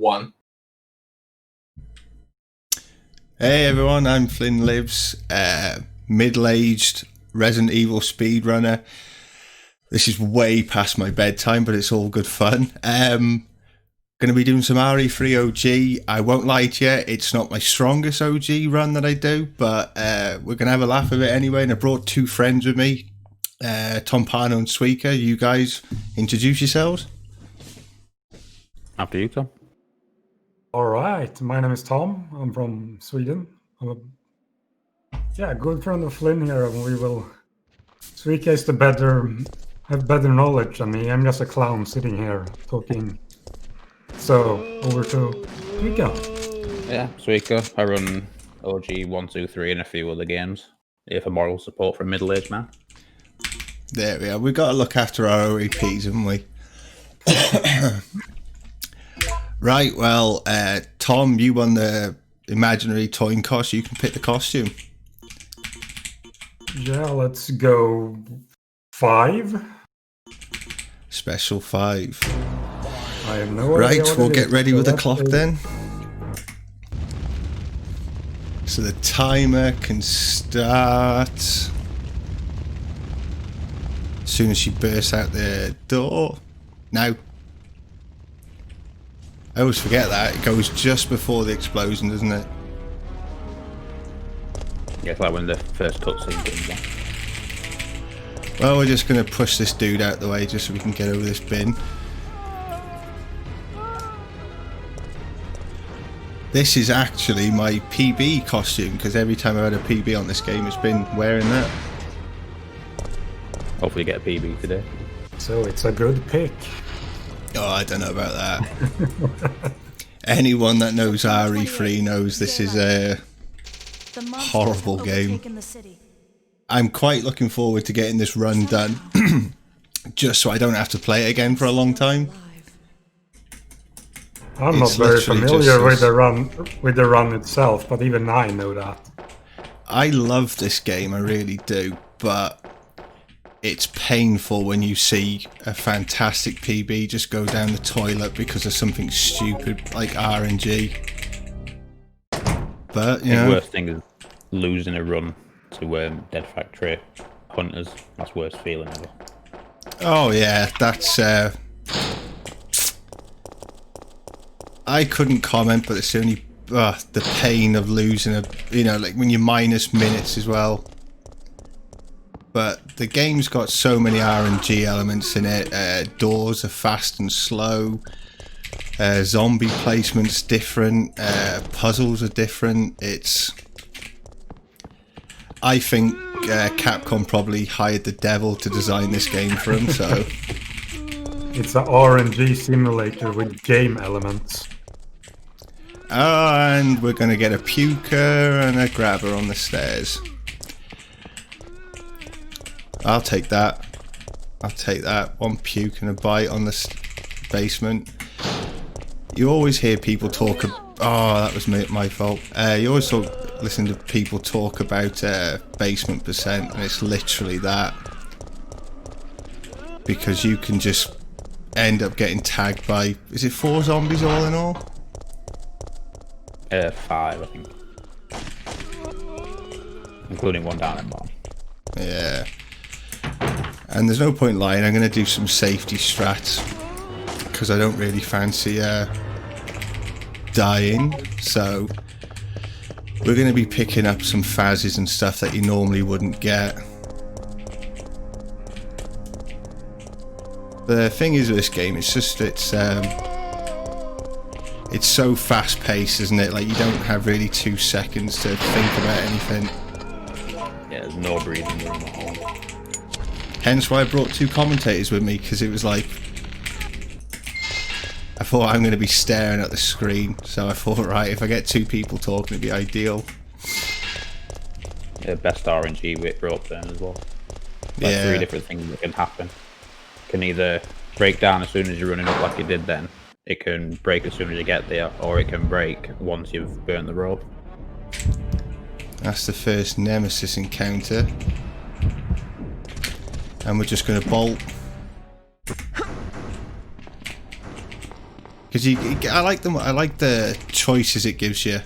1. Hey everyone, I'm Flynn Lives, middle-aged Resident Evil speedrunner. This is way past my bedtime, but it's all good fun. Going to be doing some RE3 OG. I won't lie to you, it's not my strongest OG run that I do, but we're going to have a laugh of it anyway, and I brought 2 friends with me, Tom Parno and Suika. You guys introduce yourselves. After you, Tom. All right, my name is Tom. I'm from Sweden. I'm a good friend of Flynn here, and we will. Suika is have better knowledge than me. I'm just a clown sitting here talking. So over to Suika. Yeah, Suika. I run OG 1, 2, 3 and a few other games. Here for moral support for a middle-aged man. There we are. We've got to look after our OAPs, haven't we? Right, well, Tom, you won the imaginary toy cost. You can pick the costume. Yeah, let's go 5. Special 5. I have no idea. Right, we'll get ready with the clock then. So the timer can start as soon as she bursts out the door. Now. I always forget that. It goes just before the explosion, doesn't it? Yeah, it's like when the first cutscene comes on. Well, we're just going to push this dude out the way just so we can get over this bin. This is actually my PB costume, because every time I've had a PB on this game, it's been wearing that. Hopefully you get a PB today. So it's a good pick. Oh, I don't know about that. Anyone that knows RE3 knows this is a horrible game. I'm quite looking forward to getting this run done, just so I don't have to play it again for a long time. I'm not very familiar with the run itself, but even I know that. I love this game, I really do, but it's painful when you see a fantastic PB just go down the toilet because of something stupid like RNG. But, you know, the worst thing is losing a run to Dead Factory Hunters. That's the worst feeling ever. Oh yeah, that's I couldn't comment, but it's only the pain of losing like when you're minus minutes as well. But the game's got so many RNG elements in it. Doors are fast and slow. Zombie placement's different. Puzzles are different. I think Capcom probably hired the devil to design this game for them. So it's an RNG simulator with game elements. And we're going to get a puker and a grabber on the stairs. I'll take that. I'll take that. 1 puke and a bite on the basement. You always hear people talk. Oh, that was my fault. You always listen to people talk about basement percent, and it's literally that. Because you can just end up getting tagged by. Is it 4 zombies all in all? 5, I think, including one down at bottom. Yeah. And there's no point lying, I'm going to do some safety strats because I don't really fancy dying. So we're going to be picking up some phases and stuff that you normally wouldn't get. The thing is with this game, it's so fast paced, isn't it? Like you don't have really 2 seconds to think about anything. Yeah, there's no breathing room at all. Hence why I brought 2 commentators with me, because it was like I thought I'm going to be staring at the screen, so I thought, right, if I get 2 people talking, it'd be ideal. Yeah, best RNG with rope then as well. Like 3 different things that can happen. It can either break down as soon as you're running up like you did then. It can break as soon as you get there, or it can break once you've burnt the rope. That's the first Nemesis encounter. And we're just going to bolt. Because I like them. I like the choices it gives you.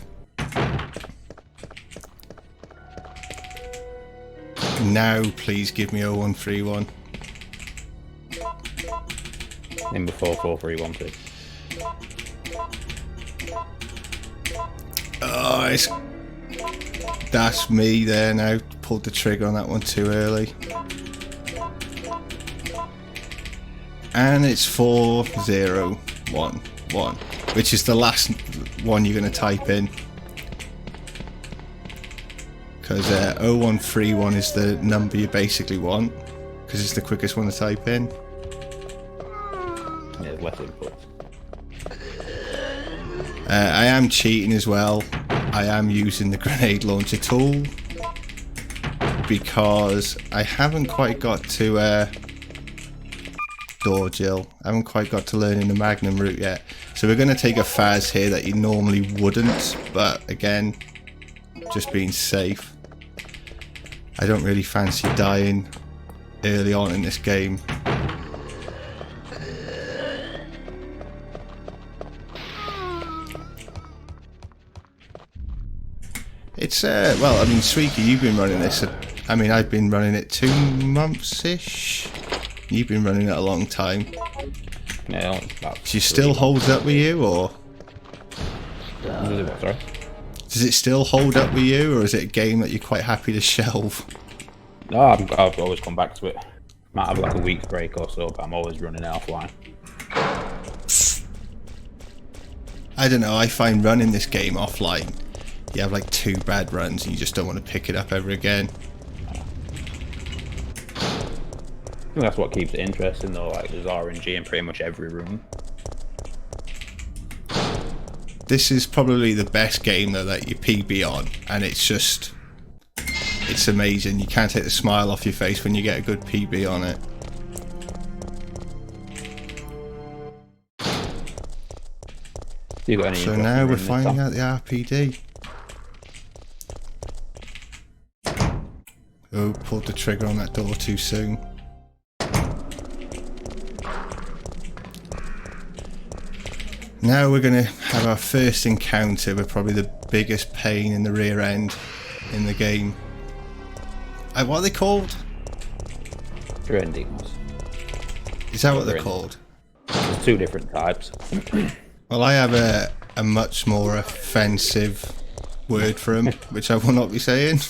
Now, please give me 0131. Number 44312. Oh, that's me there now. Pulled the trigger on that one too early. And it's 4011, which is the last one you're going to type in. Because 0131 is the number you basically want, because it's the quickest one to type in. Yeah, less input. I am cheating as well. I am using the grenade launcher tool because I haven't quite got to door Jill. I haven't quite got to learning the Magnum route yet. So we're going to take a Faz here that you normally wouldn't, but again, just being safe. I don't really fancy dying early on in this game. It's, well, I mean, Sweeky, you've been running this. I mean, I've been running it 2 months-ish. You've been running it a long time. Yeah, about Does it still hold up with you, or? Sorry? Does it still hold up with you, or is it a game that you're quite happy to shelve? No, I've always come back to it. Might have like a week's break or so, but I'm always running it offline. I don't know, I find running this game offline, you have like 2 bad runs and you just don't want to pick it up ever again. I think that's what keeps it interesting though, like there's RNG in pretty much every room. This is probably the best game though that you PB on, and it's amazing. You can't take the smile off your face when you get a good PB on it. You got any So interest now in we're running this finding time? out the RPD. Oh, pulled the trigger on that door too soon. Now we're going to have our first encounter with probably the biggest pain in the rear end in the game. What are they called? Trendings. Is that what they're called? There's 2 different types. Well, I have a much more offensive word for them, which I will not be saying.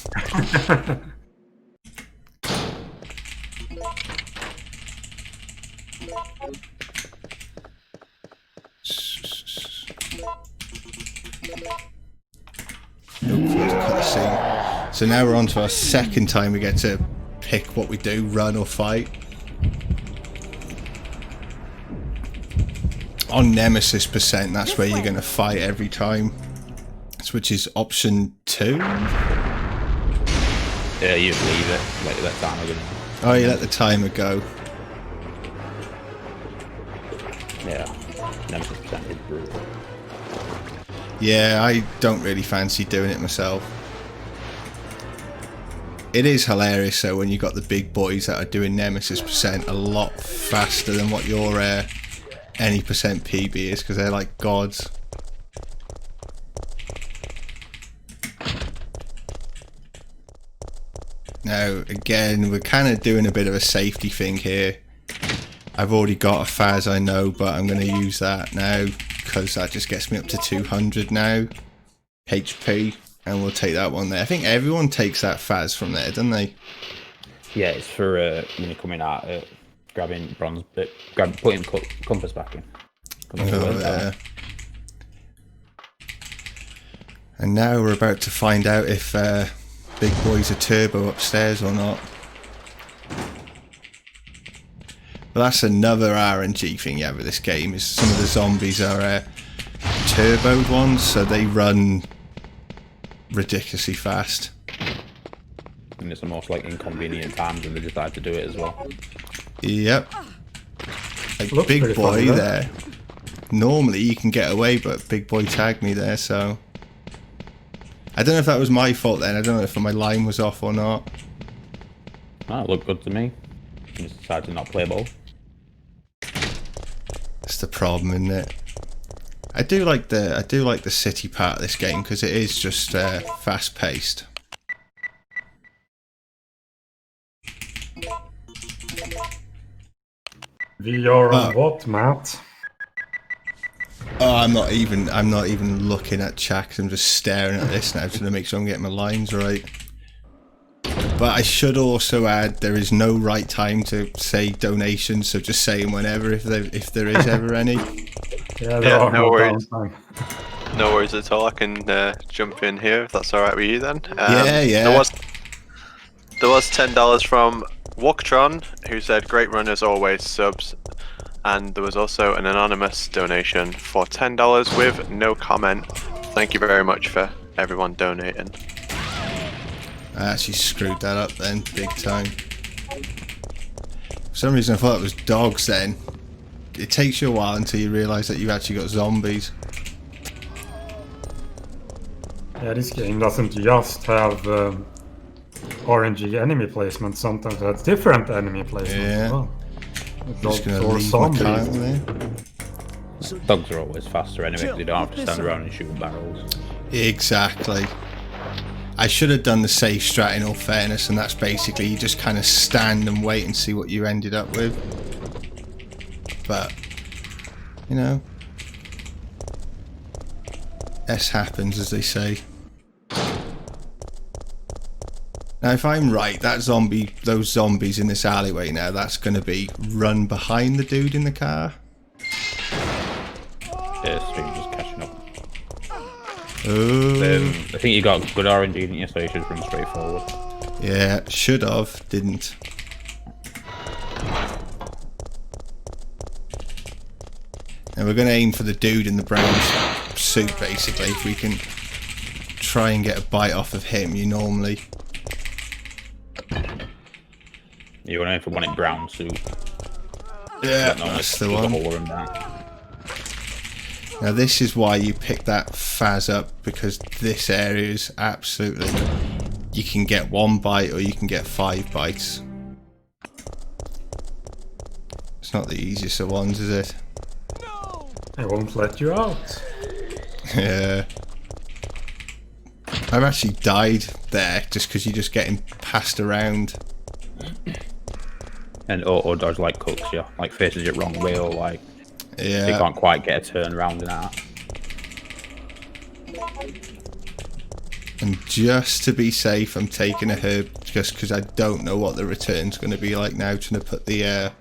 So now we're on to our second time we get to pick what we do, run or fight. On Nemesis %, that's where you're going to fight every time, which is option 2. Yeah, you just leave it, let that timer go. Oh, you let the timer go. Yeah, Nemesis % is brutal. Yeah, I don't really fancy doing it myself. It is hilarious though when you got the big boys that are doing Nemesis % a lot faster than what your any % PB is, because they're like gods. Now again, we're kind of doing a bit of a safety thing here. I've already got a Faz, I know, but I'm going to use that now because that just gets me up to 200 now HP, and we'll take that one there. I think everyone takes that Faz from there, don't they? Yeah, it's for when you're coming out, grabbing bronze, putting compass back in. And now we're about to find out if Big Boy's a turbo upstairs or not. But that's another RNG thing you have with this game, is some of the zombies are turboed ones, so they run ridiculously fast. And it's the most like inconvenient times when they decide to do it as well. Yep. Like Looks Big pretty Boy funny, though. there. Normally you can get away, but Big Boy tagged me there, so... I don't know if that was my fault then. I don't know if my line was off or not. No, it looked good to me. I just decided to not play ball. That's the problem, isn't it? I do like the city part of this game because it is just fast paced. VR on what, Matt? Oh, I'm not even looking at chat 'cause I'm just staring at this now to make sure I'm getting my lines right. But I should also add there is no right time to say donations, so just say them whenever if there is ever any. Yeah, no worries. No worries at all. I can jump in here if that's all right with you then. Yeah. There was $10 from Walktron, who said great run as always, subs. And there was also an anonymous donation for $10 with no comment. Thank you very much for everyone donating. I actually screwed that up then, big time. For some reason I thought it was dogs then. It takes you a while until you realise that you've actually got zombies. Yeah, this game doesn't just have RNG enemy placement, sometimes it has different enemy placement as well. Just gonna leave my car there. Dogs are always faster anyway, because they don't have to stand around and shoot barrels. Exactly. I should have done the safe strat in all fairness, and that's basically you just kind of stand and wait and see what you ended up with. But, you know, S happens, as they say. Now, if I'm right, those zombies in this alleyway now, that's going to be run behind the dude in the car. Yeah, stream just catching up. Oh. I think you got good RNG, didn't you? So you should run straight forward. Yeah, should have, didn't. And we're going to aim for the dude in the brown suit, basically. If we can try and get a bite off of him, you normally... You want to aim for one in brown suit. Yeah, that's the one. Now this is why you pick that Faz up, because this area is absolutely... You can get 1 bite or you can get 5 bites. It's not the easiest of ones, is it? I won't let you out. Yeah. I've actually died there just because you're just getting passed around. And or dodge like cooks, yeah, like faces it wrong way, or like they can't quite get a turn around in that. And just to be safe, I'm taking a herb just because I don't know what the return's going to be like now. Trying to put the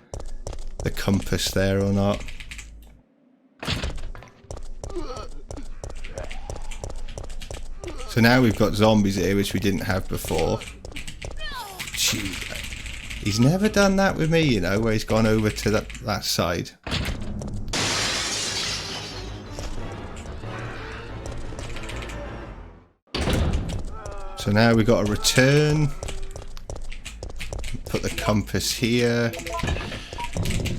compass there or not. So now we've got zombies here, which we didn't have before. Gee, he's never done that with me, you know, where he's gone over to that side. So now we've got a return. Put the compass here.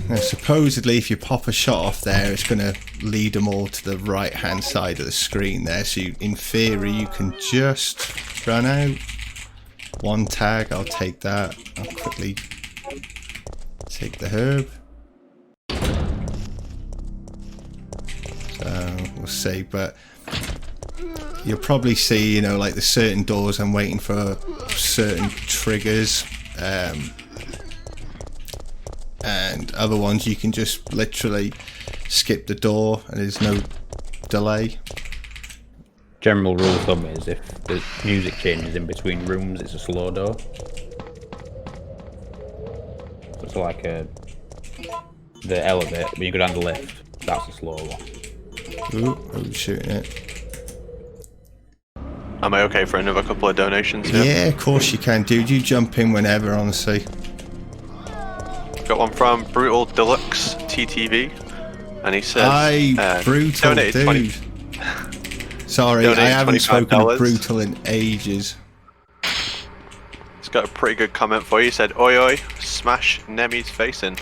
Now supposedly if you pop a shot off there, it's going to lead them all to the right hand side of the screen there. So in theory you can just run out. 1 tag, I'll take that. I'll quickly take the herb. So we'll see, but you'll probably see, you know, like the certain doors I'm waiting for certain triggers. And other ones you can just literally skip the door and there's no delay. General rule of thumb is if the music changes in between rooms, it's a slow door. So it's like the elevator, when you go down the lift, that's a slow one. Ooh, I was shooting it. Am I okay for another couple of donations here? Yeah, of course you can, dude. You jump in whenever, honestly. Got one from Brutal Deluxe TTV, and he says, Hi, Brutal dude. 20... Sorry, I haven't spoken to Brutal in ages. He's got a pretty good comment for you. He said, "Oi oi, smash Nemi's face in."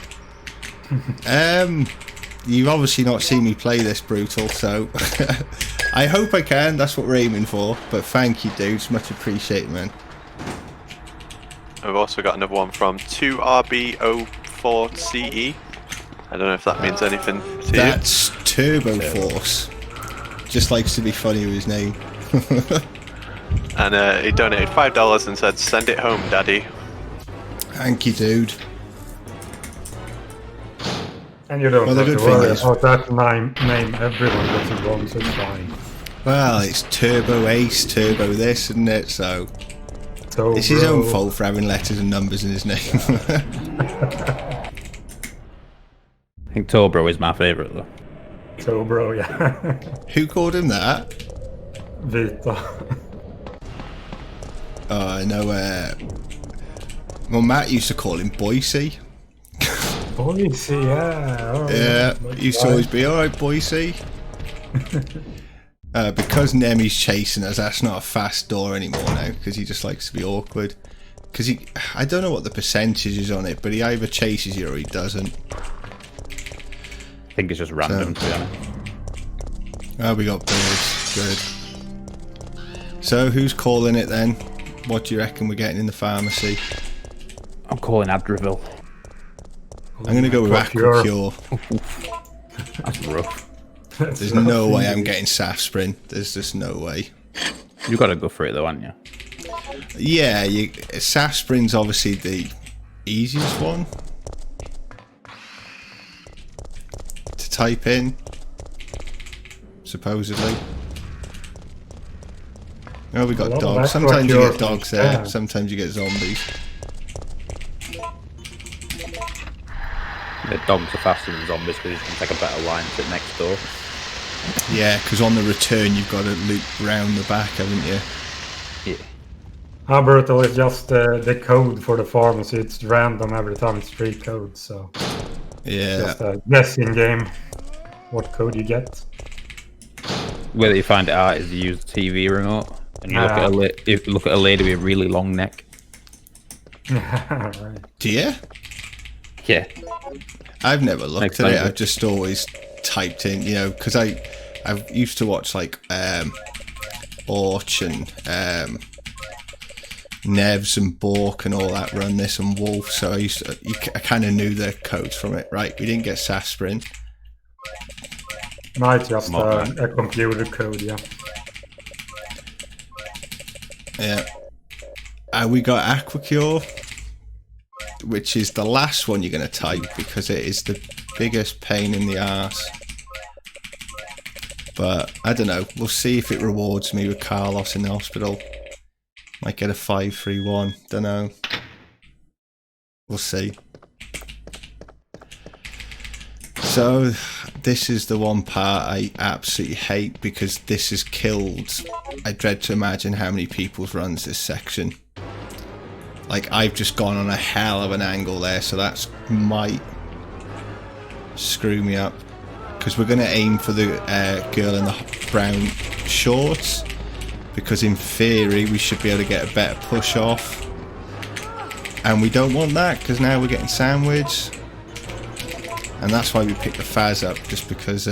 You've obviously not seen me play this, Brutal, so I hope I can. That's what we're aiming for. But thank you, dudes. Much appreciated, man. We've also got another one from 2RB04CE. I don't know if that means anything to you. That's Turbo Force. just likes to be funny with his name. And he donated $5 and said, "Send it home, Daddy." Thank you, dude. And you don't Well, the have to good thing worry is- about that name. Everyone gets it wrong, so it's fine. Well, it's Turbo Ace, Turbo this, isn't it? So So, it's his own fault for having letters and numbers in his name. I think Tobro is my favourite though. So, bro, yeah. Who called him that? Vita. Oh, I know. Well, Matt used to call him Boise. Boise, yeah. Oh, Yeah, my used to God. always be, alright, Boise. Because Nemi's chasing us, that's not a fast door anymore now, because he just likes to be awkward. Because I don't know what the percentage is on it, but he either chases you or he doesn't. I think it's just random to be honest. Oh, we got birds. Good. So, who's calling it then? What do you reckon we're getting in the pharmacy? I'm calling Adravil. I'm going to go with Aquacure. Aquacure. That's rough. There's no way I'm getting Safsprin. There's just no way. You got to go for it though, haven't you? Yeah, Safsprin's obviously the easiest one to type in, supposedly. Oh, we got lot of dogs. Sometimes you Aquacure get dogs from there. Japan. Sometimes you get zombies. The dogs are faster than zombies because you can take a better line to it next door. Yeah, because on the return you've got to loop round the back, haven't you? Yeah. How brutal is just the code for the pharmacy? It's random every time it's free code, so Yeah. just a guessing game. What code you get? Way that you find it out is you use the TV remote and you look at a lady with a really long neck. Right. Do you? Yeah. I've never looked Makes at it. sense. I've just always typed in, because I used to watch like Orch and Nevs and Bork and all that run this and Wolf, so I kind of knew the codes from it. Right, we didn't get Safsprin. No, it's just Not a computer code, yeah. Yeah. We got Aquacure, which is the last one you're going to type because it is the biggest pain in the arse. But I don't know. We'll see if it rewards me with Carlos in the hospital. Might get a 531. Don't know. We'll see. So this is the one part I absolutely hate because this has killed. I dread to imagine how many people's runs this section. Like, I've just gone on a hell of an angle there, so that's might screw me up. Because we're going to aim for the girl in the brown shorts. Because in theory, we should be able to get a better push off. And we don't want that, because now we're getting sandwiched. And that's why we picked the Faz up, just because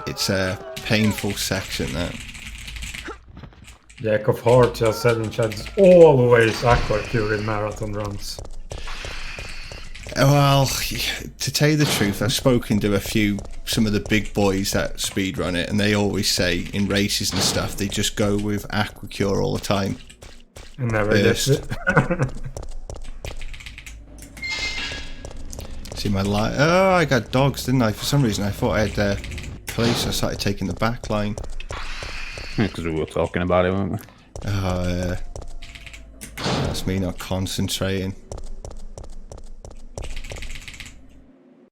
it's a painful section, that. Jack of Hearts just said in chat, it's always Aquacure in marathon runs. Well, to tell you the truth, I've spoken to some of the big boys that speedrun it, and they always say in races and stuff, they just go with Aquacure all the time. And never gets it. See my light. Oh, I got dogs, didn't I? For some reason, I thought I had police. I started taking the back line. Because we were talking about it, weren't we? Oh, yeah. That's me not concentrating.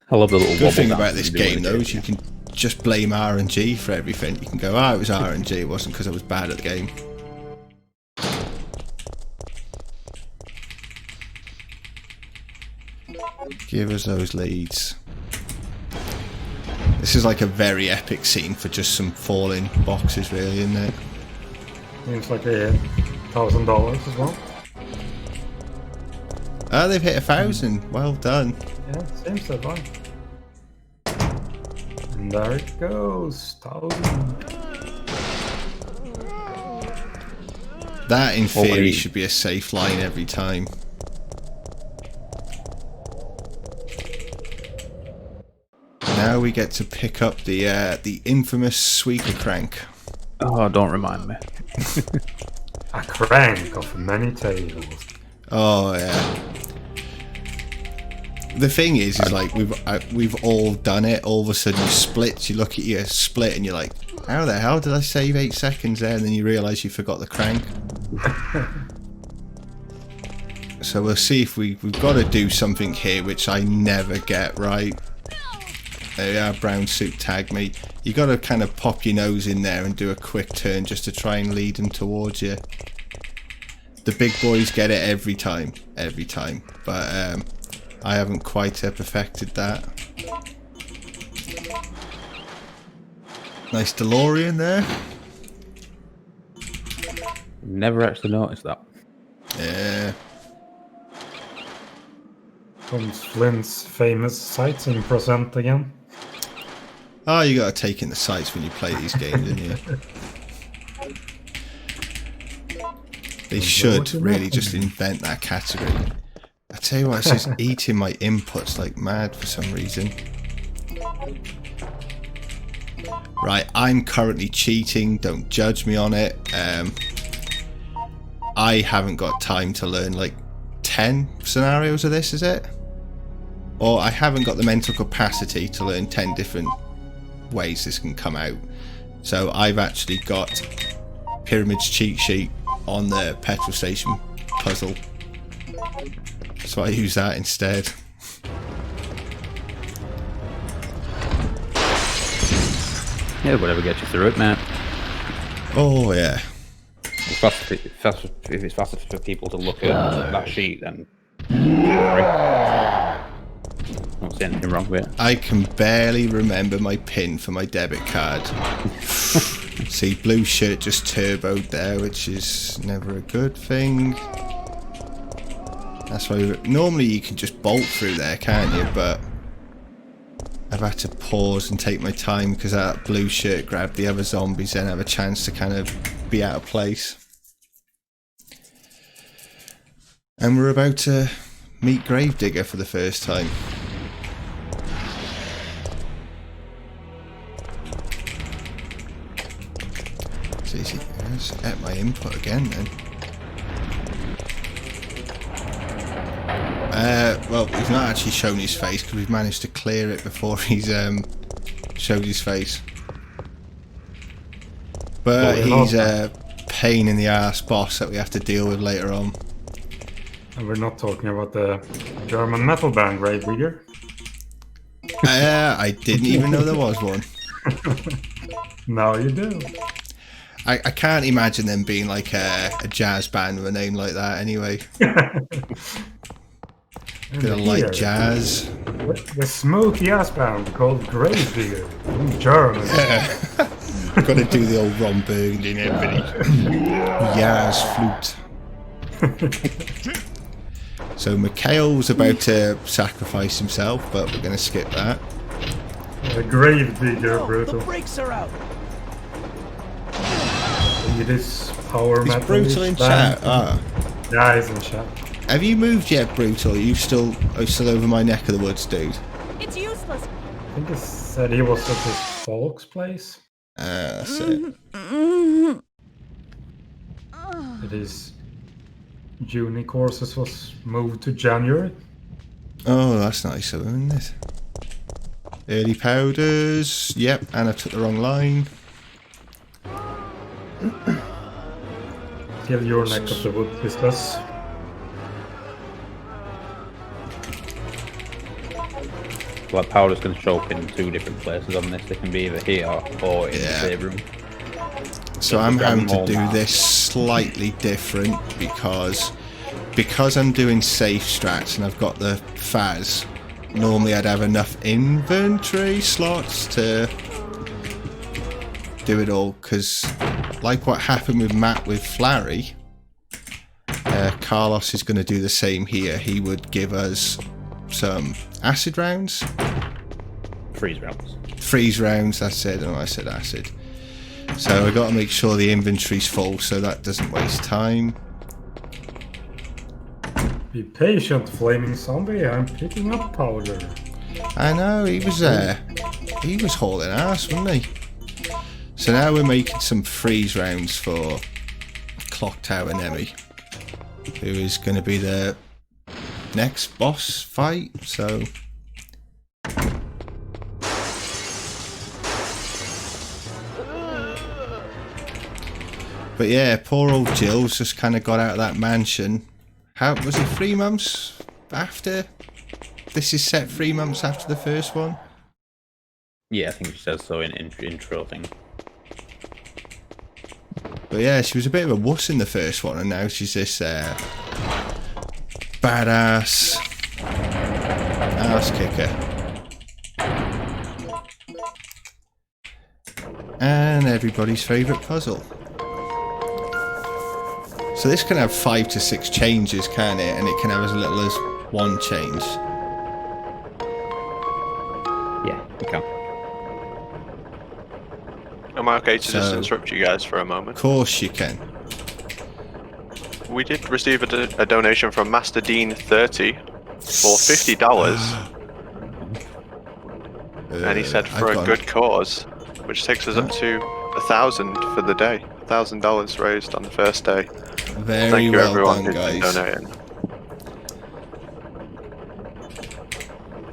I love the little Good wobble thing dance about this you do game, when though, you is you can just blame RNG for everything. You can go, it was RNG, it wasn't because I was bad at the game. Give us those leads. This is like a very epic scene for just some falling boxes, really, isn't it? Seems like they hit $1,000 as well. Oh, they've hit 1,000. Well done. Yeah, seems that way. And there it goes, 1,000. That, in theory, wait. should be a safe line every time. now we get to pick up the infamous sweeper crank. Oh, don't remind me. A crank of many tails. Oh yeah. The thing is like we've all done it. All of a sudden you split. You look at your split and you're like, how the hell did I save 8 seconds there? And then you realise you forgot the crank. So we'll see if we've got to do something here, which I never get right. There we are, brown suit tagged me. You got to kind of pop your nose in there and do a quick turn just to try and lead them towards you. The big boys get it every time. But I haven't quite perfected that. Nice DeLorean there. Never actually noticed that. Yeah. Comes Flint's famous sights in % again. Oh, you got to take in the sights when you play these games, don't you? They should really just invent that category. I tell you what, it's just eating my inputs like mad for some reason. Right, I'm currently cheating. Don't judge me on it. I haven't got time to learn like 10 scenarios of this, is it? Or I haven't got the mental capacity to learn 10 different ways this can come out. So I've actually got Pyramid's cheat sheet on the petrol station puzzle. So I use that instead. Yeah, whatever gets you through it, man. Oh yeah. If it's faster for people to look at that sheet, then I don't see anything wrong with it. I can barely remember my PIN for my debit card. See, blue shirt just turboed there, which is never a good thing. That's why normally you can just bolt through there, can't you? But I've had to pause and take my time because that blue shirt grabbed the other zombies, then have a chance to kind of be out of place. And we're about to meet Gravedigger for the first time. It's easy. Let's get my input again then. Well, he's not actually shown his face because we've managed to clear it before he's showed his face. But he's a pain in the ass boss that we have to deal with later on. And we're not talking about the German metal band Gravedigger. I didn't even know there was one. Now you do. I can't imagine them being like a jazz band with a name like that anyway. Gonna like jazz. The smoky ass band called Gravedigger in German. Gotta do the old Ron Burgundy and everything. Jazz flute. So Mikhail was about to sacrifice himself, but we're gonna skip that. The Gravedigger, brutal. The brakes are out. It is power Is metal. Brutal in chat? Ah. Yeah, he's in chat. Have you moved yet, Brutal? Are you still over my neck of the woods, dude? It's useless. I think he said he was at his folks' place. That's it. That his uni courses was moved to January. Oh, that's nice of him, isn't it? Early powders. Yep, and I took the wrong line. Till your neck of the woods is this. Like powders can show up in 2 different places on this. They can be either here or in the save room. So I'm having to do this slightly different because I'm doing safe strats and I've got the Faz. Normally I'd have enough inventory slots to do it all, because like what happened with Matt with Flurry, Carlos is going to do the same here. He would give us some acid rounds. Freeze rounds. Freeze rounds, that's it. Oh, I said acid. So I got to make sure the inventory's full so that doesn't waste time. Be patient, flaming zombie. I'm picking up powder. I know, he was there. he was hauling ass, wasn't he? So now we're making some freeze rounds for Clock Tower Nemi, who is going to be the next boss fight. So but yeah, poor old Jill's just kind of got out of that mansion. How was it? 3 months after? This is set 3 months after the first one. Yeah, I think she says so in intro thing. But yeah, she was a bit of a wuss in the first one, and now she's this badass ass kicker. And everybody's favourite puzzle. So this can have 5 to 6 changes, can it? And it can have as little as 1 change. Yeah, you can. Am I okay to just So- interrupt you guys for a moment? Of course you can. We did receive a donation from Master Dean 30 for $50, and he said for I've a got- good cause, which takes us up to $1,000 for the day. $1,000 raised on the first day. Very Thank you well everyone done, who's been guys. donating.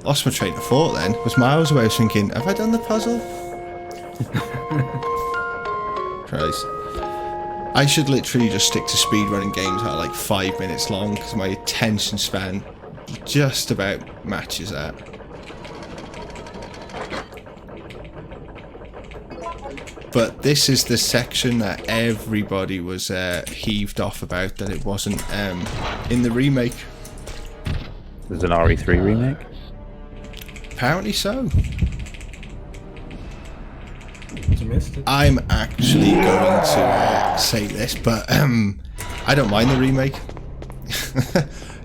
Lost my train of thought then. Was miles away. I was thinking, have I done the puzzle? Christ. I should literally just stick to speedrunning games that are like 5 minutes long, because my attention span just about matches that. But this is the section that everybody was heaved off about, that it wasn't in the remake. There's an RE3 remake. Apparently so. You missed it. I'm actually going to say this, but I don't mind the remake.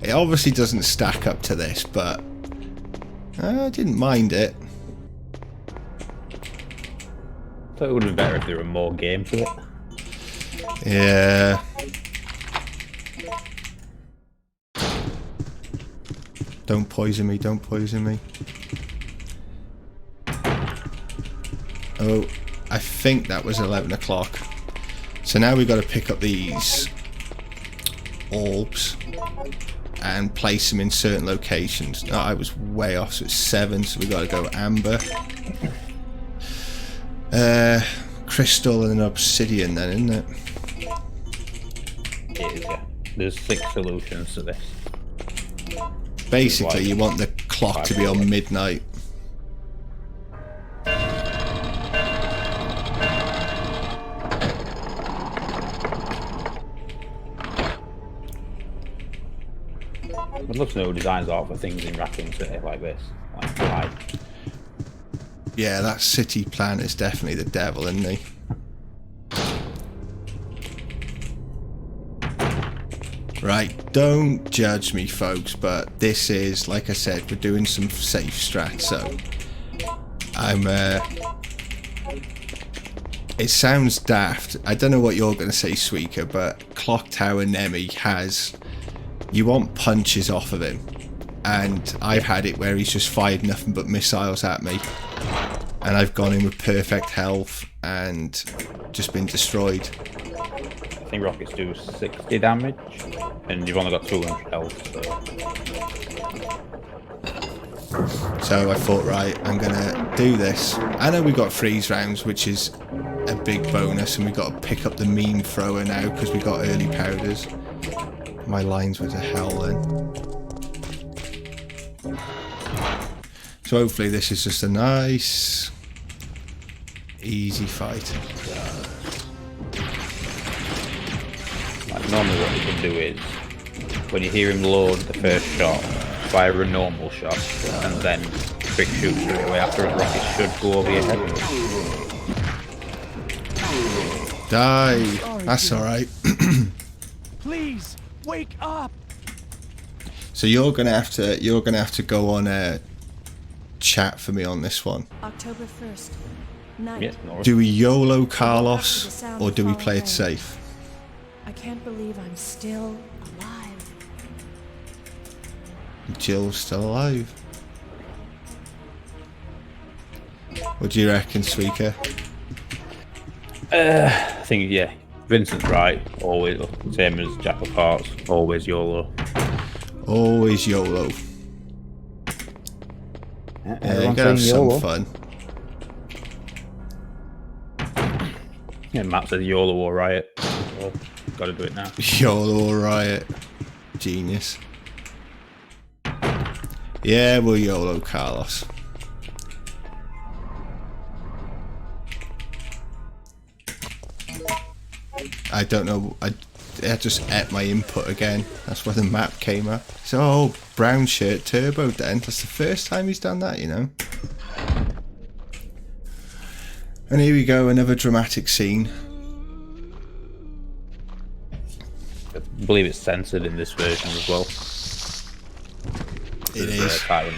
It obviously doesn't stack up to this, but I didn't mind it. Thought it would have been better if there were more games to it. Yeah. Don't poison me, don't poison me. Oh, I think that was 11 o'clock. So now we've got to pick up these orbs and place them in certain locations. No, I was way off, so it's 7, so we've got to go amber. Crystal and obsidian then, isn't it? It is, yeah. There's 6 solutions to this. Basically, you want the clock to be on midnight. I'd love to know who designs art for things in Raccoon City like this. Like, why? Yeah, that city plan is definitely the devil, isn't he? Right, don't judge me, folks, but this is, like I said, we're doing some safe strats, so I'm, it sounds daft. I don't know what you're going to say, Suika, but Clock Tower Nemi has, you want punches off of him, and I've had it where he's just fired nothing but missiles at me, and I've gone in with perfect health and just been destroyed. I think rockets do 60 damage, and you've only got 200 health, So I thought, right, I'm gonna do this. I know we got freeze rounds, which is a big bonus, and we got to pick up the meme thrower now because we got early powders. My lines were to hell then. So hopefully this is just a nice, easy fight. Like, normally what you can do is, when you hear him load the first shot, fire a normal shot, and then quick shoot straight away after a rocket should go over your head. Die! That's alright. Please wake up. So you're gonna have to go on a chat for me on this one. October 1st, night. Yeah, no worries. Do we YOLO Carlos or do we play it safe? I can't believe I'm still alive. Jill's still alive. What do you reckon, Suika? I think, yeah, Vincent's right. Always, same as Jack of Hearts, always YOLO. Always YOLO. Yeah, you Everyone's gotta have saying some YOLO. fun. Yeah, Matt says YOLO or Riot. Well, gotta do it now. YOLO or Riot. Genius. Yeah, we'll YOLO, Carlos. I don't know. I just ate my input again. That's where the map came up. So, oh, brown shirt turbo then. That's the first time he's done that, you know. And here we go, another dramatic scene. I believe it's censored in this version as well. It is. Title.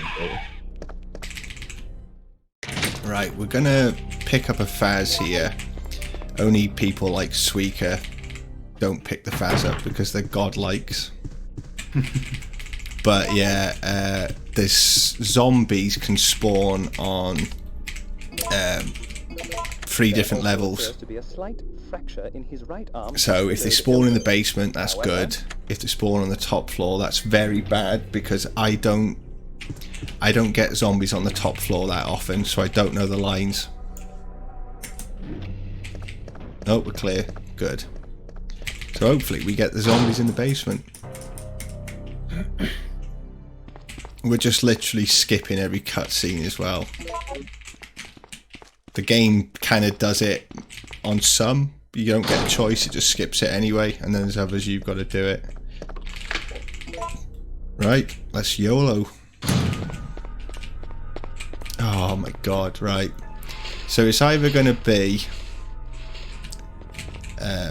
Right, we're gonna pick up a Faz here. Only people like Suika don't pick the Faz up because they're godlikes. But yeah, there's zombies can spawn on 3 different levels. So if they spawn in the basement, that's good. If they spawn on the top floor, that's very bad because I don't get zombies on the top floor that often, so I don't know the lines. Oh, we're clear. Good. So hopefully we get the zombies in the basement. We're just literally skipping every cutscene as well. The game kind of does it on some. You don't get a choice, it just skips it anyway, and then there's others you've got to do it. Right, let's YOLO. Oh my god, right. So it's either going to be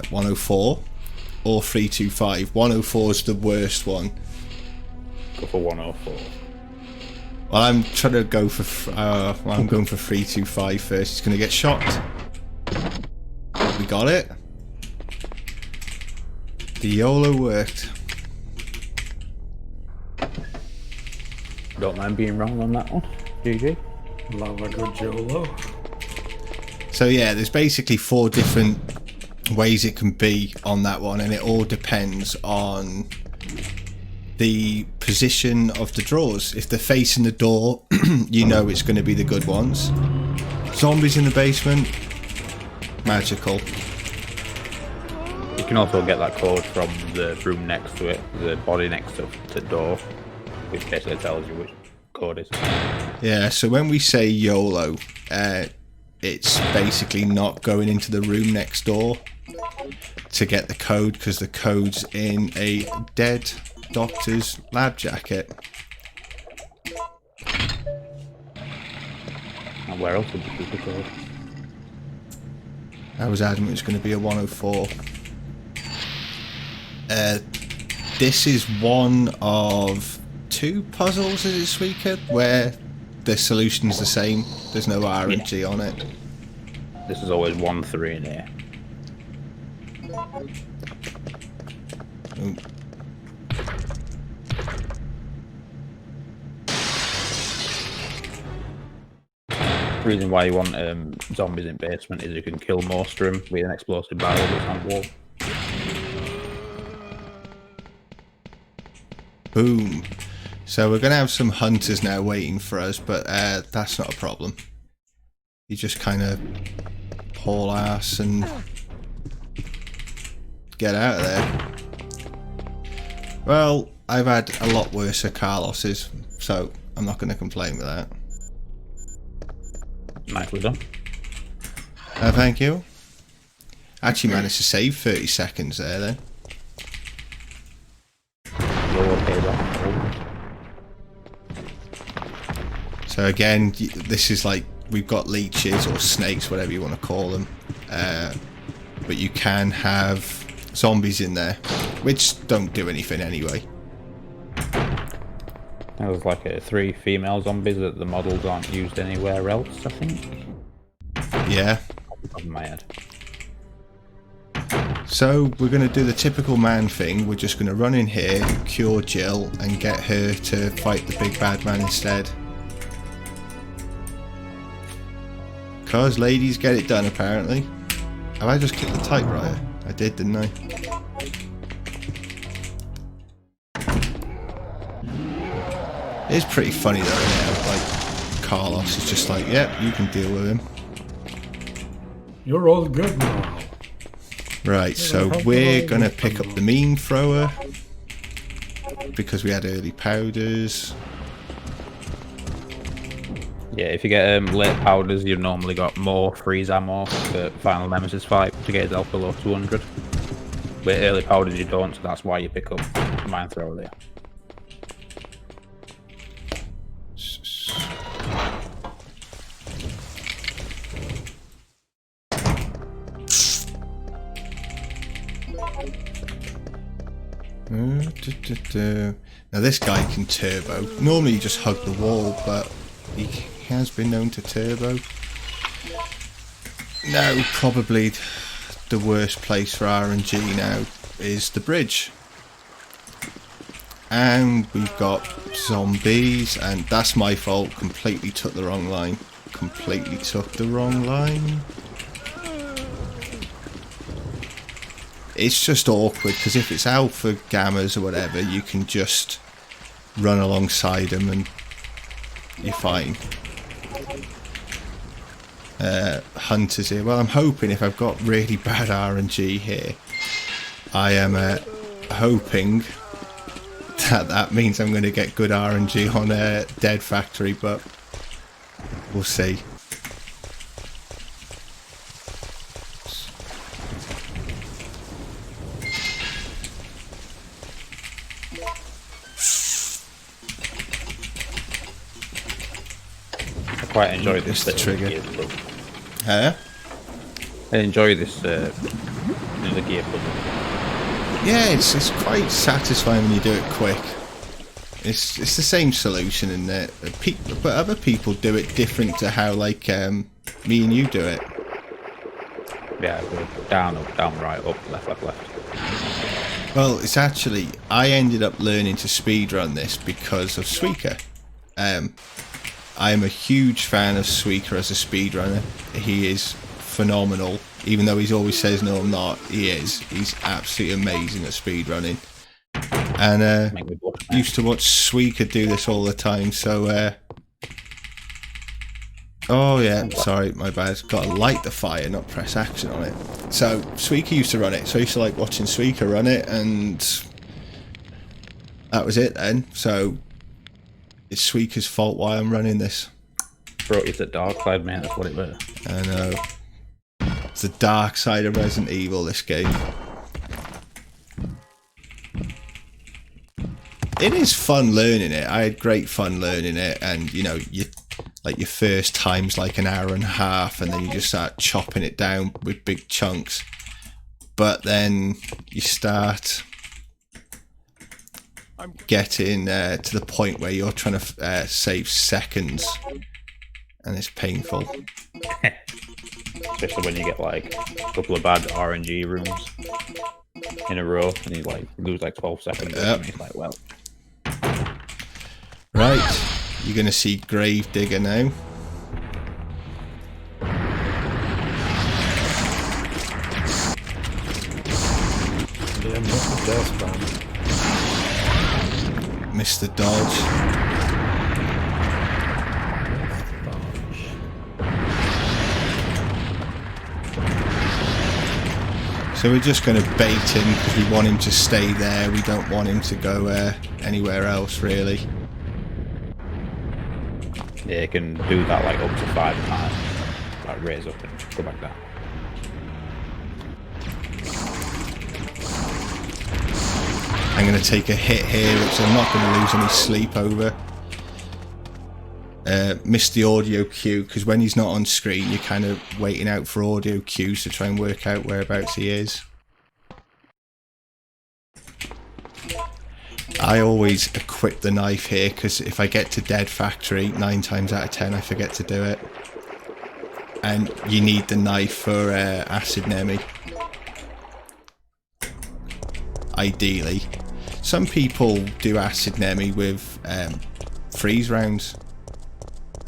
104 or 325. 104 is the worst one. Go for 104. Well, I'm trying to go for. I'm going for 325 first. He's going to get shot. We got it. The YOLO worked. Don't mind being wrong on that one. GG. Love a good YOLO. So yeah, there's basically 4 different ways it can be on that one, and it all depends on the position of the drawers. If they're facing the door, you know it's going to be the good ones. Zombies in the basement, magical. You can also get that code from the room next to it, the body next to the door, which basically tells you which code is. Yeah, so when we say YOLO, it's basically not going into the room next door to get the code, because the code's in a dead doctor's lab jacket. And where else would you keep the code? I was adamant it's going to be a 104. This is one of 2 puzzles, is it, Suika, where the solution's the same. There's no RNG on it. This is always 1-3 in here. Ooh. The reason why you want zombies in basement is you can kill most of them with an explosive barrel that's on wall. Boom. So we're going to have some hunters now waiting for us, but that's not a problem. You just kind of haul ass and get out of there. Well, I've had a lot worse at Carlos's, so I'm not going to complain with that. Nicely done. Thank you. Actually managed to save 30 seconds there then. You're okay there. So again, this is like, we've got leeches or snakes, whatever you want to call them. But you can have zombies in there, which don't do anything anyway. There was like 3 female zombies that the models aren't used anywhere else, I think. Yeah. Off the top of my head. So we're going to do the typical man thing. We're just going to run in here, cure Jill, and get her to fight the big bad man instead. Because ladies get it done, apparently. Have I just clicked the typewriter? I did, didn't I? It's pretty funny though, isn't it? Like, Carlos is just like, yep, you can deal with him. You're all good now. Right, so we're going to pick up the mean thrower. Because we had early powders. Yeah, if you get late powders, you've normally got more freeze ammo for final Nemesis fight to get yourself below 200. With early powders you don't, so that's why you pick up mine thrower there. Now this guy can turbo. Normally you just hug the wall, but he has been known to turbo. Now probably the worst place for RNG now is the bridge. And we've got zombies, and that's my fault. Completely took the wrong line. Completely took the wrong line. It's just awkward because if it's alpha gammas or whatever, you can just run alongside them and you're fine. Hunters here. Well, I'm hoping if I've got really bad RNG here, I am hoping that means I'm going to get good RNG on a Dead Factory, but we'll see. I quite enjoy this. The trigger. Huh? I enjoy this the gear puzzle. Yeah, it's quite satisfying when you do it quick. It's the same solution in there, but other people do it different to how like me and you do it. Yeah, down, up, down, right, up, left, left, left. Well, it's actually I ended up learning to speedrun this because of Suika. I am a huge fan of Suika as a speedrunner. He is phenomenal. Even though he always says no I'm not, he is. He's absolutely amazing at speedrunning. And used to watch Suika do this all the time, so oh yeah, sorry, my bad. Got to light the fire, not press action on it. So Suika used to run it, so I used to like watching Suika run it, and that was it then. So it's Suika's fault why I'm running this. Brought you to the dark side, man, that's what it was. I know. It's the dark side of Resident Evil, this game. It is fun learning it. I had great fun learning it, and you know, your first time's like an hour and a half, and then you just start chopping it down with big chunks. But then you start getting to the point where you're trying to save seconds, and it's painful. Especially when you get like a couple of bad RNG rooms in a row, and you like lose like 12 seconds. Yep. And it's like, well, right, you're gonna see Gravedigger now. Yeah, Mr. Deathbound. Mr. Dodge. So we're just going to bait him because we want him to stay there. We don't want him to go anywhere else, really. yeah, you can do that like up to 5 times. Like raise up and go back down. I'm going to take a hit here, which I'm not going to lose any sleep over. Missed the audio cue, because when he's not on screen, you're kind of waiting out for audio cues to try and work out whereabouts he is. I always equip the knife here, because if I get to Dead Factory, 9 times out of 10 I forget to do it. And you need the knife for Acid Nemi. Ideally. Some people do Acid Nemi with freeze rounds.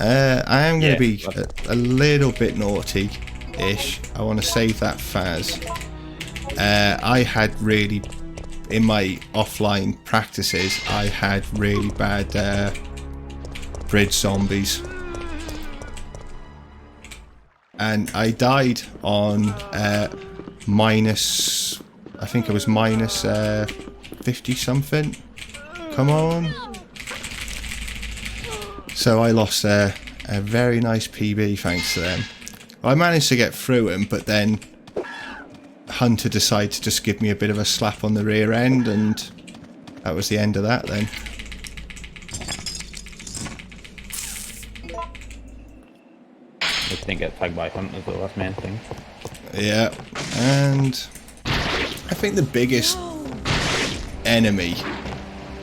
I am going to be that's- a little bit naughty-ish. I want to save that Faz. I had really, in my offline practices, I had really bad bridge zombies. And I died on minus, I think it was minus 50 something. Come on. So I lost a very nice PB thanks to them. I managed to get through him, but then Hunter decided to just give me a bit of a slap on the rear end, and that was the end of that then. Just didn't get tagged by hunters, though, that's the main thing. Yeah, and I think the biggest enemy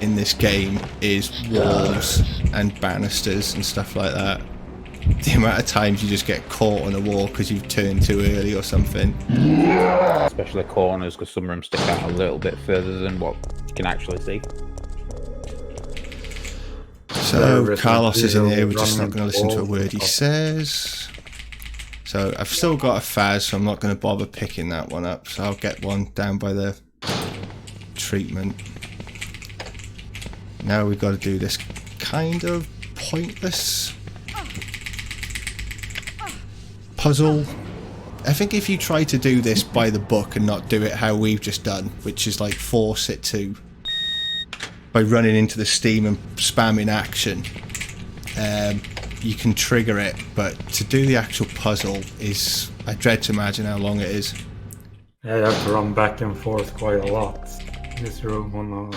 in this game is walls and banisters and stuff like that. The amount of times you just get caught on a wall because you've turned too early or something. Especially corners, because some of them stick out a little bit further than what you can actually see. So Carlos is in here, we're just not going to listen to a word he says. So I've still got a Faz, so I'm not going to bother picking that one up. So I'll get one down by the treatment. Now we've got to do this kind of pointless puzzle. I think if you try to do this by the book and not do it how we've just done, which is like force it to by running into the steam and spamming action, you can trigger it, but to do the actual puzzle is, I dread to imagine how long it is. Yeah, you have to run back and forth quite a lot in this room on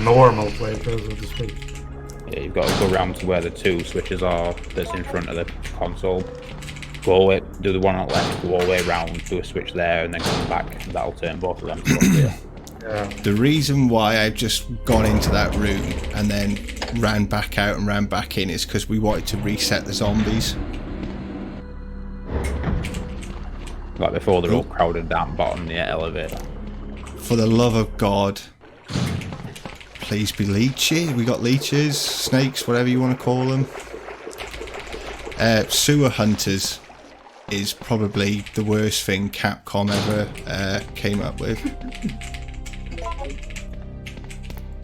normal playthroughs, so to speak. Yeah, you've got to go around to where the two switches are that's in front of the console. Go all the way, do the one on the left, go all the way around, do a switch there, and then come back. That'll turn both of them to one. Yeah. The reason why I've just gone into that room and then ran back out and ran back in is because we wanted to reset the zombies. Like before, they're all crowded down bottom of the elevator. For the love of God, please be leechy. We got leeches, snakes, whatever you want to call them. Sewer hunters is probably the worst thing Capcom ever came up with.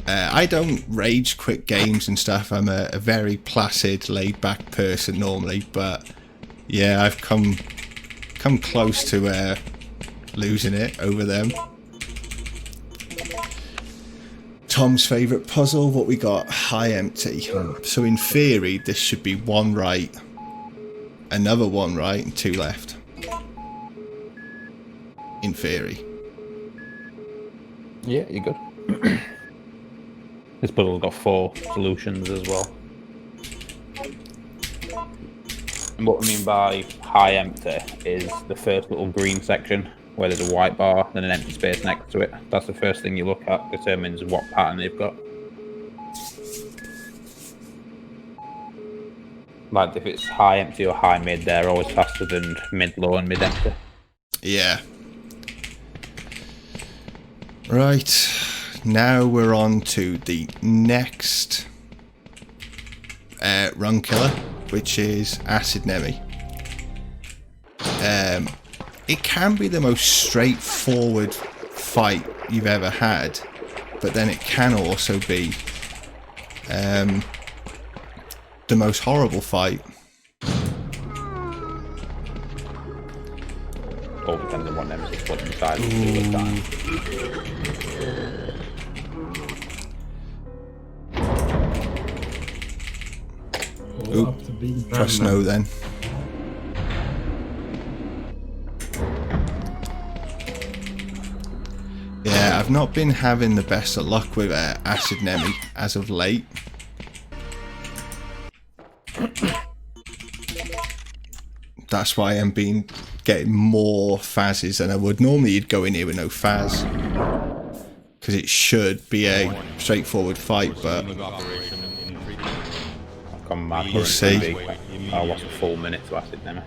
I don't rage quit games and stuff. I'm a very placid, laid-back person normally, but yeah, I've come close to losing it over them. Tom's favourite puzzle, what we got? High empty. So in theory, this should be one right, another one right, and two left. In theory. Yeah, you're good. This puzzle's got 4 solutions as well. And what I mean by high empty is the first little green section where there's a white bar and an empty space next to it. That's the first thing you look at, determines what pattern they've got. Like if it's high empty or high mid, they're always faster than mid low and mid empty. Yeah. Right. Now we're on to the next run killer, which is Acid Nemi. It can be the most straightforward fight you've ever had, but then it can also be the most horrible fight. All depends on what Nemesis put inside of the time. Ooh, trust no then. Yeah, I've not been having the best of luck with Acid Nemi as of late. That's why I'm getting more Fazes than I would. Normally you'd go in here with no Faz, because it should be a straightforward fight, but we'll see. I lost a full minute to Acid Nemi.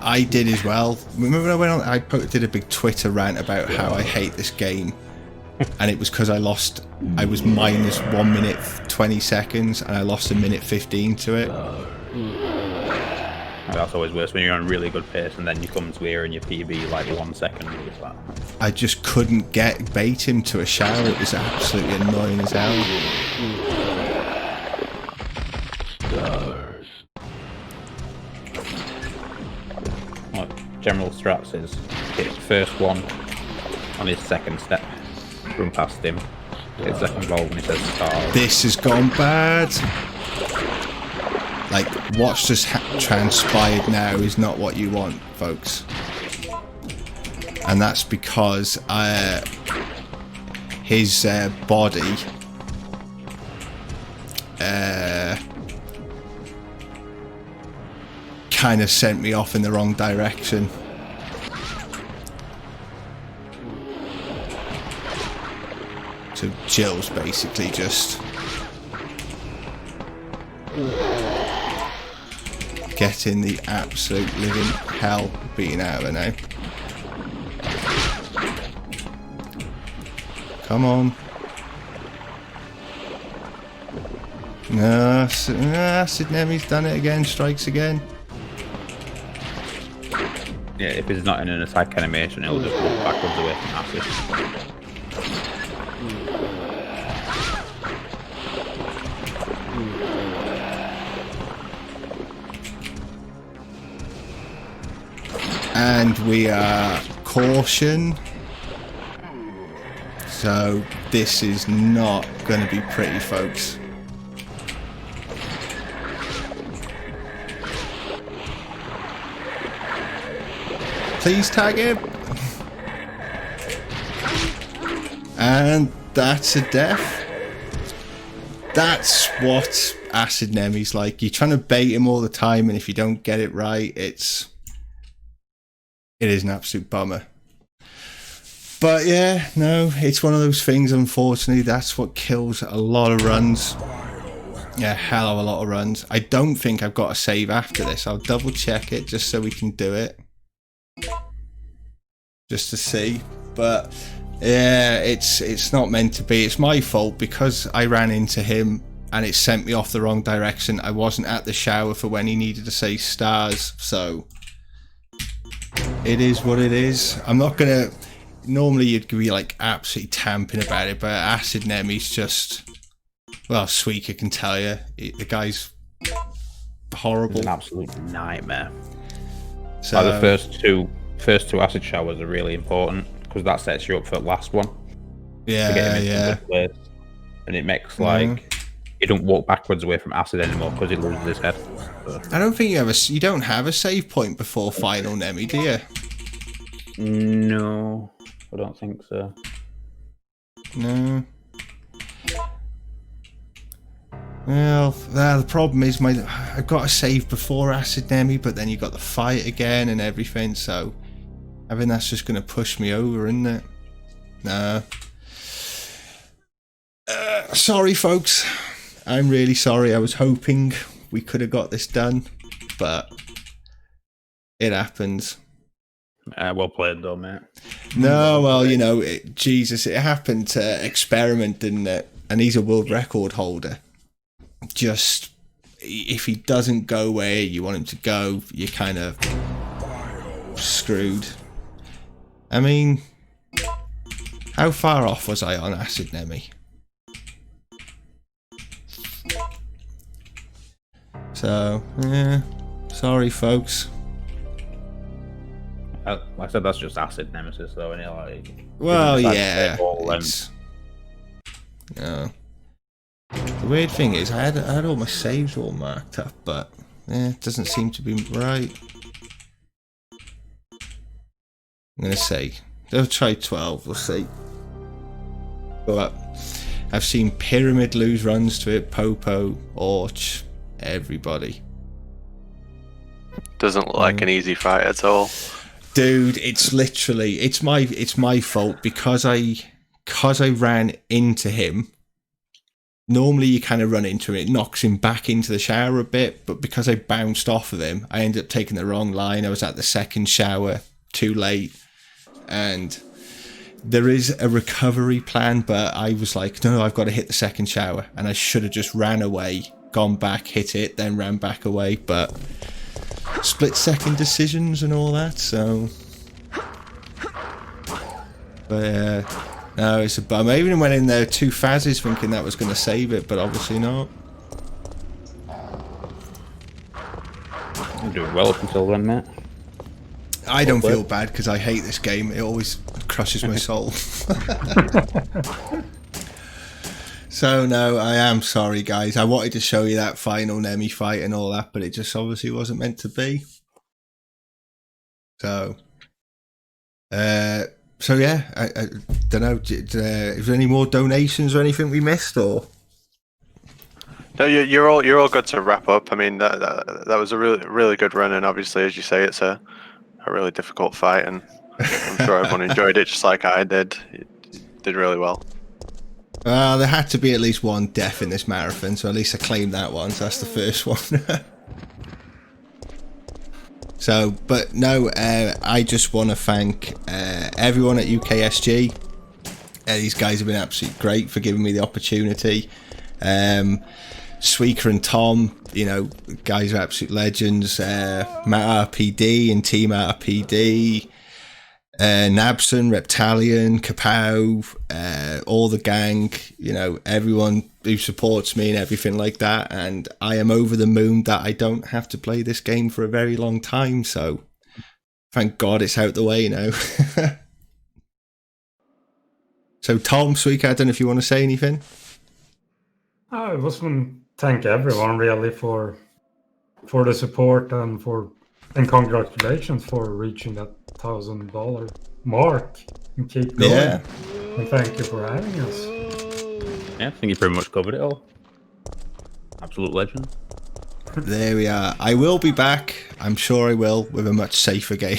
I did as well. Remember when I went on, did a big Twitter rant about how I hate this game, and it was because I was minus 1 minute 20 seconds, and I lost a minute 15 to it. That's always worse when you're on really good pace and then you come to here and your PB like 1 second. Like... I just couldn't bait him to a shower. It was absolutely annoying as hell. Well, general strats is hit first one on his second step, run past him, hit second ball when he says start. This has gone bad. Like, what's just transpired now is not what you want, folks. And that's because his body kind of sent me off in the wrong direction. So Jill's basically just getting the absolute living hell beaten out of her now. Come on. No, Sidney's done it again, strikes again. Yeah, if he's not in an attack animation, he'll just walk backwards away from Acid. And we are caution. So this is not going to be pretty, folks. Please tag him. And that's a death. That's what Acid Nemi's like. You're trying to bait him all the time, and if you don't get it right, it is an absolute bummer. But yeah, no, it's one of those things, unfortunately. That's what kills a lot of runs. Yeah, hell of a lot of runs. I don't think I've got a save after this. I'll double check it just so we can do it. Just to see. But yeah, it's not meant to be. It's my fault because I ran into him and it sent me off the wrong direction. I wasn't at the shower for when he needed to say stars, so it is what it is. I'm not gonna... Normally you'd be like absolutely tamping about it, but Acid Nemi's just... Well, Suika can tell you. The guy's horrible. It's an absolute nightmare. So the first two acid showers are really important because that sets you up for the last one. Yeah, to get him into yeah. a good place. And it makes like he don't walk backwards away from acid anymore because he loses his head. So. I don't think you don't have a save point before final Nemi, do you? No, I don't think so. No. Well, the problem is I got a save before Acid Nemi, but then you got the fight again and everything, so I think that's just going to push me over, isn't it? Nah. Sorry, folks. I'm really sorry. I was hoping we could have got this done, but it happens. Well played, though, mate. No, well, you know, Jesus, it happened to Experiment, didn't it? And he's a world record holder. Just, if he doesn't go where you want him to go, you're kind of screwed. I mean, how far off was I on Acid Nemi? So, yeah, sorry, folks. Like I said, that's just Acid Nemesis, though, and like. Well, yeah. No. The weird thing is, I had all my saves all marked up, but it doesn't seem to be right. I'm gonna say, they'll try 12. We'll see. But I've seen Pyramid lose runs to it, Popo, Orch, everybody. Doesn't look like an easy fight at all. Dude, it's literally it's my fault because I ran into him. Normally you kind of run into him, it knocks him back into the shower a bit, but because I bounced off of him, I ended up taking the wrong line. I was at the second shower too late, and There is a recovery plan, but I was like, no, I've got to hit the second shower, and I should have just ran away, gone back, hit it, then ran back away, but split-second decisions and all that, so... But, no, it's a bum. I even went in there 2 phases thinking that was going to save it, but obviously not. I'm doing well up until then, mate. I don't feel bad because I hate this game. It always crushes my soul. So, no, I am sorry, guys. I wanted to show you that final Nemi fight and all that, but it just obviously wasn't meant to be. So, yeah, I don't know. Is there any more donations or anything we missed, or? No, you're all good to wrap up. I mean, that was a really good run, and obviously, as you say, it's a really difficult fight, and I'm sure everyone enjoyed it just like I did. You did really well. There had to be at least one death in this marathon, so at least I claimed that one. So that's the first one. So, but no, I just want to thank everyone at UKSG. These guys have been absolutely great for giving me the opportunity. Sweaker and Tom, you know, guys are absolute legends. Matt RPD and Team RPD. Nabson, Reptalion, Kapow, all the gang, you know, everyone who supports me and everything like that. And I am over the moon that I don't have to play this game for a very long time. So thank God it's out the way, you know. So Tom, Sweaker, I don't know if you want to say anything. I just want to thank everyone really for the support and congratulations for reaching that $1,000 mark and keep going. Yeah. And thank you for having us. Yeah, I think you pretty much covered it all. Absolute legend. There we are. I will be back. I'm sure I will, with a much safer game.